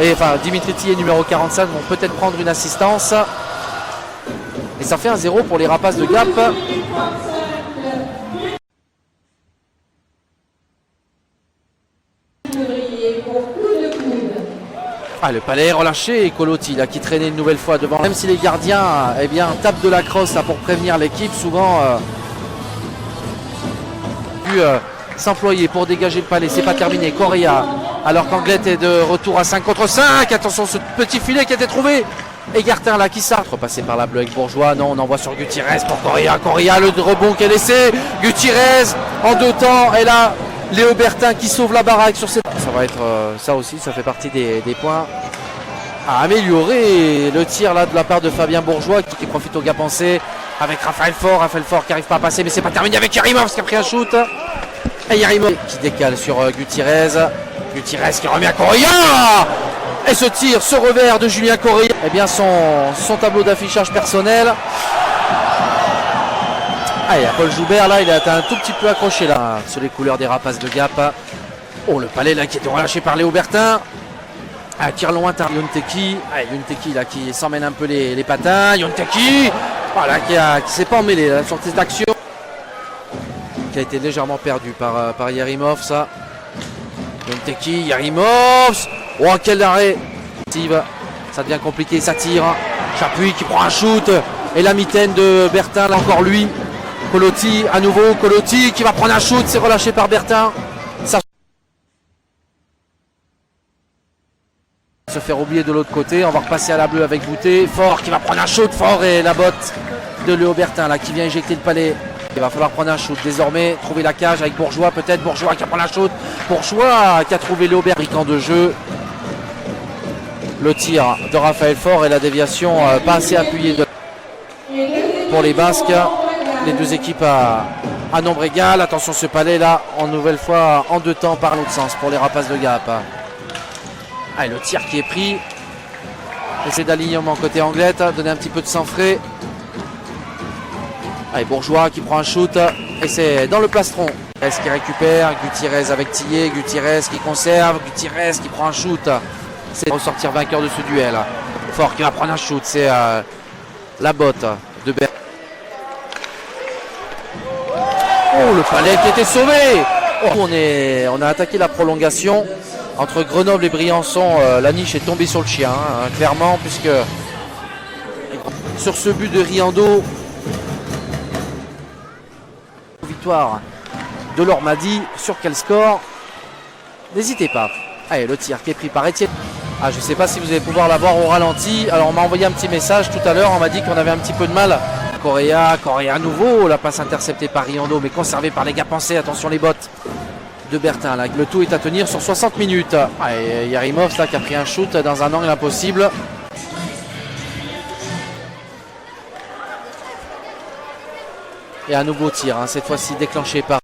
Et enfin, Dimitri Tillet, numéro 45, vont peut-être prendre une assistance. Et ça fait un 0 pour les Rapaces de Gap. Ah, le palais est relâché et Colotti là, qui traînait une nouvelle fois devant. Même si les gardiens tapent de la crosse là, pour prévenir l'équipe, souvent s'employer pour dégager le palais. C'est pas terminé. Correa, alors qu'Anglette est de retour à 5 contre 5. Attention, ce petit filet qui a été trouvé. Égartin là qui s'arrête. Repassé par la bleue avec Bourgeois. Non, on envoie sur Gutiérrez pour Correa. Correa, le rebond qui est laissé. Gutiérrez en 2 temps. Et là, Léo Bertin qui sauve la baraque sur cette. Ça va être ça aussi, ça fait partie des points à améliorer. Le tir là de la part de Fabien Bourgeois qui profite au gars pensé avec Raphaël Faure. Raphaël Faure qui n'arrive pas à passer, mais c'est pas terminé avec Yarimov qui a pris un shoot. Et Yarimov qui décale sur Gutiérrez. Gutiérrez qui remet à Correa. Et ce tir, ce revers de Julien Correa. Eh bien son tableau d'affichage personnel. Ah, il y a Paul Joubert là, il a été un tout petit peu accroché là sur les couleurs des Rapaces de Gap. Oh, le palais là qui était relâché par Léo Bertin. Ah, tir lointain. Yonteki. Ah, Yonteki là qui s'emmène un peu les patins. Yonteki. Voilà, qui s'est pas emmêlé là, sur cette action. Qui a été légèrement perdu par Yarimov ça. Yonteki, Yarimov. Oh, quel arrêt. Ça devient compliqué, ça tire. Chapuis qui prend un shoot. Et la mitaine de Bertin, là encore lui. Colotti, à nouveau, Colotti qui va prendre un shoot, c'est relâché par Bertin. Ça se faire oublier de l'autre côté, on va repasser à la bleue avec Boutet. Fort qui va prendre un shoot, Fort et la botte de Léo Bertin là qui vient éjecter le palais. Il va falloir prendre un shoot désormais, trouver la cage avec Bourgeois peut-être, Bourgeois qui va prendre un shoot. Bourgeois qui a trouvé Léo Bertin de jeu. Le tir de Raphaël Faure et la déviation pas assez appuyée pour les Basques. Les deux équipes à nombre égal. Attention ce palais là, en nouvelle fois en 2 temps par l'autre sens pour les Rapaces de Gap. Allez, le tir qui est pris. Essai d'alignement côté Anglette, donner un petit peu de sang frais. Allez, Bourgeois qui prend un shoot et c'est dans le plastron. Gutiérrez qui récupère, Gutiérrez avec Tillet, Gutiérrez qui conserve, Gutiérrez qui prend un shoot. C'est ressortir vainqueur de ce duel. Fort qui va prendre un shoot, c'est la botte de Bertin. Oh, le palais qui était sauvé. Oh, on a attaqué la prolongation entre Grenoble et Briançon. La niche est tombée sur le chien, hein, clairement, puisque sur ce but de Riando, victoire de Lormadi. Sur quel score? N'hésitez pas. Allez, le tir qui est pris par Étienne. Ah, je ne sais pas si vous allez pouvoir la voir au ralenti. Alors on m'a envoyé un petit message tout à l'heure, on m'a dit qu'on avait un petit peu de mal. Correa à nouveau, la passe interceptée par Riando mais conservée par les gars pensés. Attention les bottes de Bertin là. Le tout est à tenir sur 60 minutes. Ah, et Yarimov là qui a pris un shoot dans un angle impossible. Et un nouveau tir, hein, cette fois-ci déclenché par